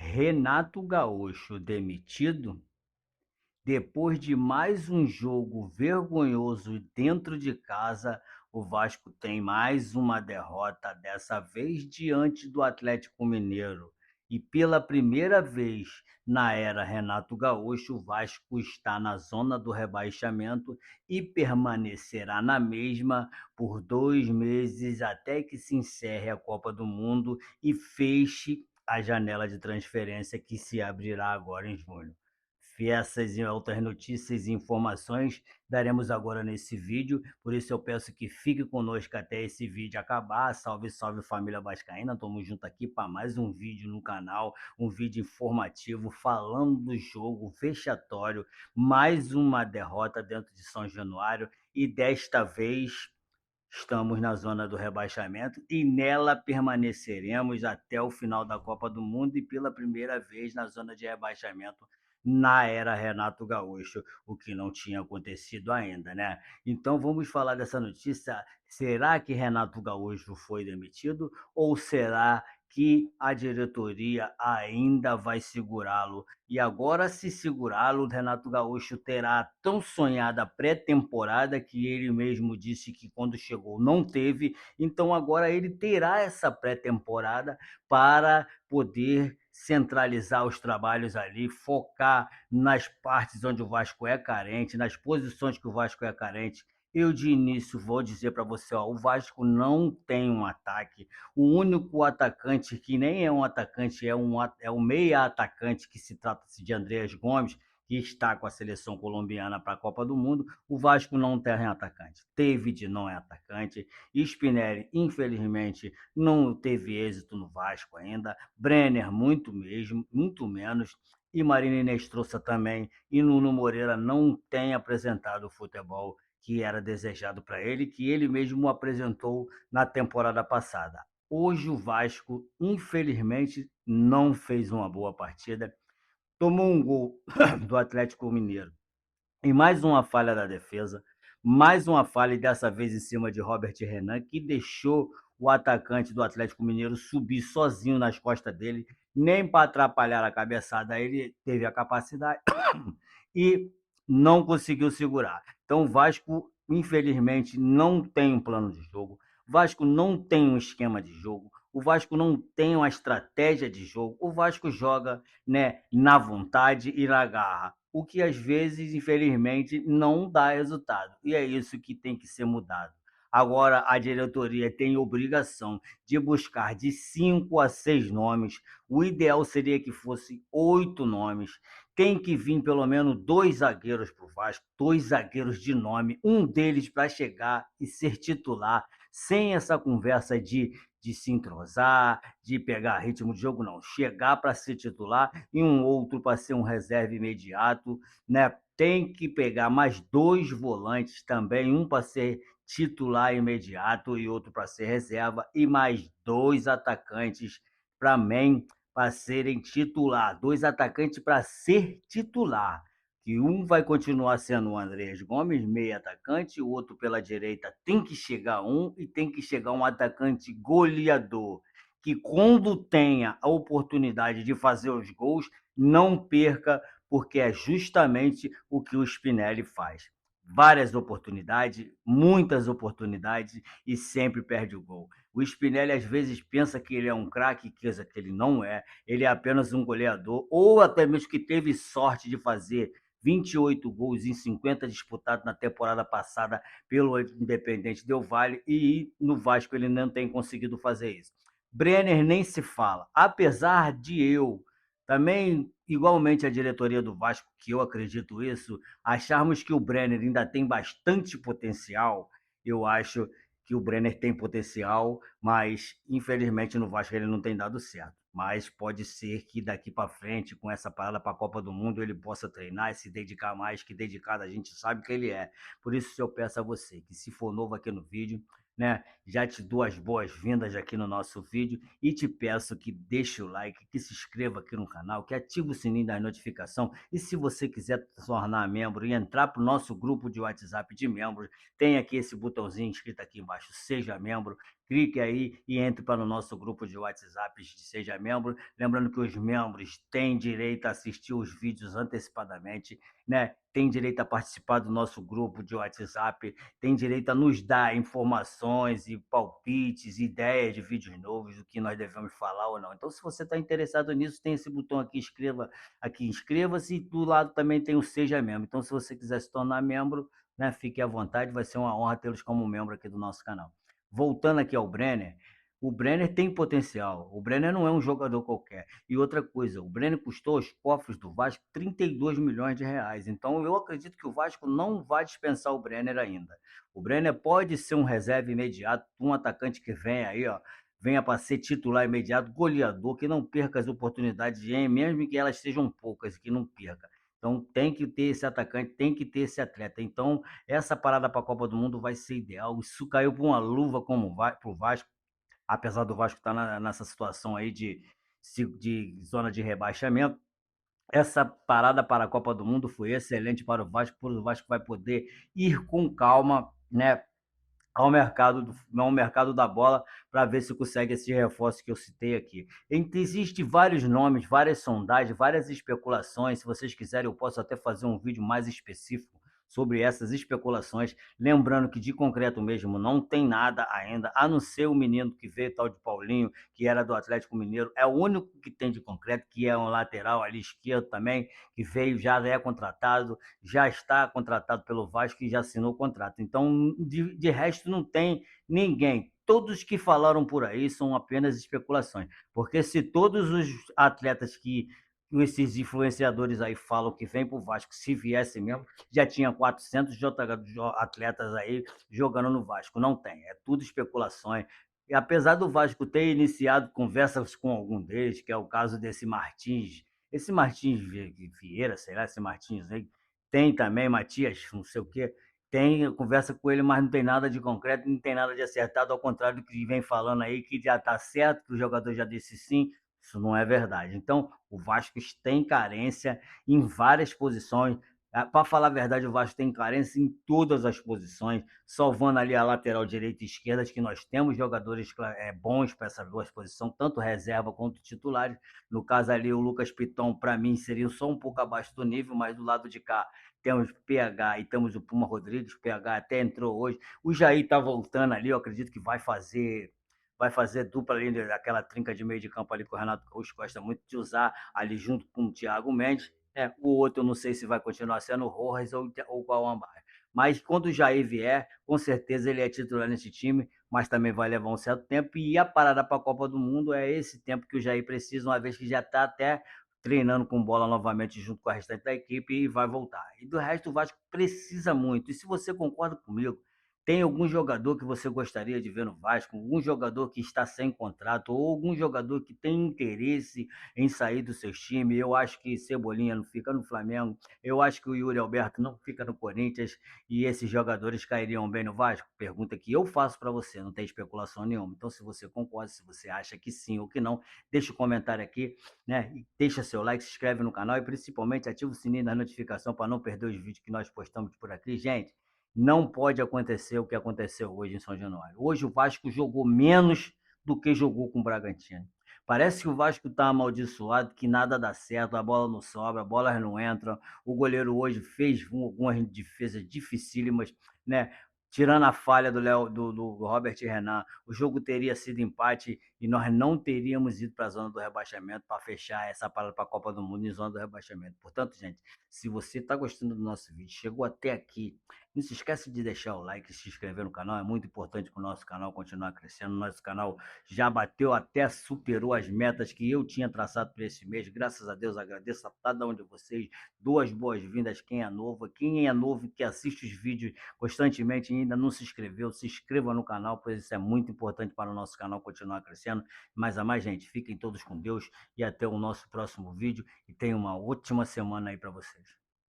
Renato Gaúcho demitido? Depois de mais um jogo vergonhoso dentro de casa, o Vasco tem mais uma derrota, dessa vez diante do Atlético Mineiro. E pela primeira vez na era Renato Gaúcho, o Vasco está na zona do rebaixamento e permanecerá na mesma por 2 meses até que se encerre a Copa do Mundo e feche a janela de transferência que se abrirá agora em junho. Essas e outras notícias e informações daremos agora nesse vídeo, por isso eu peço que fique conosco até esse vídeo acabar. Salve, salve família vascaína, estamos juntos aqui para mais um vídeo no canal, um vídeo informativo falando do jogo vexatório, mais uma derrota dentro de São Januário e desta vez estamos na zona do rebaixamento e nela permaneceremos até o final da Copa do Mundo e pela primeira vez na zona de rebaixamento na era Renato Gaúcho, o que não tinha acontecido ainda, né? Então vamos falar dessa notícia. Será que Renato Gaúcho foi demitido ou será que a diretoria ainda vai segurá-lo? E agora, se segurá-lo, Renato Gaúcho terá a tão sonhada pré-temporada que ele mesmo disse que quando chegou não teve. Então agora ele terá essa pré-temporada para poder centralizar os trabalhos ali, focar nas partes onde o Vasco é carente, nas posições que o Vasco é carente. Eu de início vou dizer para você, ó, o Vasco não tem um ataque. O único atacante que nem é um atacante, é um meia atacante, que se trata-se de Andreas Gomes, que está com a seleção colombiana para a Copa do Mundo. O Vasco não tem atacante. David não é atacante. Spinelli, infelizmente, não teve êxito no Vasco ainda. Brenner, muito mesmo, muito menos. E Marinho Nestroça também. E Nuno Moreira não tem apresentado o futebol que era desejado para ele, que ele mesmo apresentou na temporada passada. Hoje o Vasco, infelizmente, não fez uma boa partida. Tomou um gol do Atlético Mineiro e mais uma falha da defesa, mais uma falha, e dessa vez em cima de Robert Renan, que deixou o atacante do Atlético Mineiro subir sozinho nas costas dele, nem para atrapalhar a cabeçada ele teve a capacidade e não conseguiu segurar. Então o Vasco, infelizmente, não tem um plano de jogo, o Vasco não tem um esquema de jogo, o Vasco não tem uma estratégia de jogo, o Vasco joga, né, na vontade e na garra, o que às vezes, infelizmente, não dá resultado. E é isso que tem que ser mudado. Agora, a diretoria tem obrigação de buscar de 5 a 6 nomes. O ideal seria que fosse 8 nomes. Tem que vir pelo menos 2 zagueiros para o Vasco, 2 zagueiros de nome, um deles para chegar e ser titular, sem essa conversa de se entrosar, de pegar ritmo de jogo, não. Chegar para ser titular e um outro para ser um reserva imediato, né? Tem que pegar mais 2 volantes também, um para ser titular imediato e outro para ser reserva, e mais 2 atacantes para serem titular, 2 atacantes para ser titular, que um vai continuar sendo o Andrés Gomes, meio atacante, o outro pela direita tem que chegar um, e tem que chegar um atacante goleador, que quando tenha a oportunidade de fazer os gols, não perca, porque é justamente o que o Spinelli faz. Várias oportunidades, muitas oportunidades, e sempre perde o gol. O Spinelli às vezes pensa que ele é um craque, coisa que ele não é. Ele é apenas um goleador, ou até mesmo que teve sorte de fazer 28 gols em 50 disputados na temporada passada pelo Independente Del Valle, e no Vasco ele não tem conseguido fazer isso. Brenner nem se fala, apesar de eu também, igualmente a diretoria do Vasco, que eu acredito isso, acharmos que o Brenner ainda tem bastante potencial. Eu acho que o Brenner tem potencial, mas infelizmente no Vasco ele não tem dado certo. Mas pode ser que daqui para frente, com essa parada para a Copa do Mundo, ele possa treinar e se dedicar mais, que dedicado a gente sabe que ele é. Por isso eu peço a você que, se for novo aqui no vídeo, né, já te dou as boas-vindas aqui no nosso vídeo e te peço que deixe o like, que se inscreva aqui no canal, que ative o sininho da notificação, e se você quiser se tornar membro e entrar para o nosso grupo de WhatsApp de membros, tem aqui esse botãozinho escrito aqui embaixo, seja membro, clique aí e entre para o nosso grupo de WhatsApp de Seja Membro. Lembrando que os membros têm direito a assistir os vídeos antecipadamente, né? Tem direito a participar do nosso grupo de WhatsApp, tem direito a nos dar informações e palpites, ideias de vídeos novos, do que nós devemos falar ou não. Então, se você está interessado nisso, tem esse botão aqui, inscreva-se, e do lado também tem o Seja Membro. Então, se você quiser se tornar membro, né, fique à vontade, vai ser uma honra tê-los como membro aqui do nosso canal. Voltando aqui ao Brenner, o Brenner tem potencial. O Brenner não é um jogador qualquer. E outra coisa, o Brenner custou aos cofres do Vasco 32 milhões de reais. Então eu acredito que o Vasco não vai dispensar o Brenner ainda. O Brenner pode ser um reserva imediato, um atacante que vem aí, ó, venha para ser titular imediato, goleador, que não perca as oportunidades, mesmo que elas sejam poucas, que não perca. Então tem que ter esse atacante, tem que ter esse atleta. Então essa parada para a Copa do Mundo vai ser ideal. Isso caiu por uma luva como para o Vasco, apesar do Vasco estar nessa situação aí de zona de rebaixamento. Essa parada para a Copa do Mundo foi excelente para o Vasco vai poder ir com calma, né, ao mercado da bola, para ver se consegue esse reforço que eu citei aqui. Existem vários nomes, várias sondagens, várias especulações. Se vocês quiserem, eu posso até fazer um vídeo mais específico sobre essas especulações. Lembrando que de concreto mesmo não tem nada ainda, a não ser o menino que veio, tal de Paulinho, que era do Atlético Mineiro. É o único que tem de concreto, que é um lateral ali esquerdo também, que veio, já é contratado, já está contratado pelo Vasco e já assinou o contrato. Então, de resto, não tem ninguém. Todos que falaram por aí são apenas especulações. Porque se todos os atletas que esses influenciadores aí falam que vem para o Vasco, se viesse mesmo, já tinha 400 atletas aí jogando no Vasco. Não tem, é tudo especulações. E apesar do Vasco ter iniciado conversas com algum deles, que é o caso desse Martins, esse Martins Vieira, sei lá, esse Martins aí, tem também Matias, não sei o quê, tem conversa com ele, mas não tem nada de concreto, não tem nada de acertado, ao contrário do que vem falando aí, que já está certo, que o jogador já disse sim, isso não é verdade. Então, o Vasco tem carência em várias posições. Para falar a verdade, o Vasco tem carência em todas as posições, salvando ali a lateral direita e esquerda, que nós temos jogadores bons para essas duas posições, tanto reserva quanto titulares. No caso ali, o Lucas Piton, para mim, seria só um pouco abaixo do nível, mas do lado de cá temos PH e temos o Puma Rodrigues. O PH até entrou hoje. O Jair está voltando ali, eu acredito que vai fazer dupla ali, aquela trinca de meio de campo ali que o Renato Gaúcho gosta muito de usar, ali junto com o Thiago Mendes. O outro eu não sei se vai continuar sendo o Rojas ou o Kawambar. Mas quando o Jair vier, com certeza ele é titular nesse time, mas também vai levar um certo tempo. E a parada para a Copa do Mundo é esse tempo que o Jair precisa, uma vez que já está até treinando com bola novamente junto com a restante da equipe e vai voltar. E do resto, o Vasco precisa muito. E se você concorda comigo, tem algum jogador que você gostaria de ver no Vasco? Algum jogador que está sem contrato? Ou algum jogador que tem interesse em sair do seu time? Eu acho que Cebolinha não fica no Flamengo. Eu acho que o Yuri Alberto não fica no Corinthians. E esses jogadores cairiam bem no Vasco? Pergunta que eu faço para você, não tem especulação nenhuma. Então, se você concorda, se você acha que sim ou que não, deixa o um comentário aqui, né? E deixa seu like, se inscreve no canal e principalmente ativa o sininho da notificação para não perder os vídeos que nós postamos por aqui. Gente, não pode acontecer o que aconteceu hoje em São Januário. Hoje o Vasco jogou menos do que jogou com o Bragantino. Parece que o Vasco está amaldiçoado, que nada dá certo, a bola não sobra, a bola não entra. O goleiro hoje fez algumas defesas dificílimas, né? Tirando a falha do Robert Renan, o jogo teria sido empate e nós não teríamos ido para a zona do rebaixamento para fechar essa parada para a Copa do Mundo em zona do rebaixamento. Portanto, gente, se você está gostando do nosso vídeo, chegou até aqui, não se esqueça de deixar o like e se inscrever no canal, é muito importante para o nosso canal continuar crescendo. Nosso canal já bateu, até superou as metas que eu tinha traçado para esse mês. Graças a Deus, agradeço a cada um de vocês. Duas boas-vindas quem é novo e que assiste os vídeos constantemente e ainda não se inscreveu, se inscreva no canal, pois isso é muito importante para o nosso canal continuar crescendo. Mas a mais, gente, fiquem todos com Deus e até o nosso próximo vídeo e tenham uma ótima semana aí para vocês.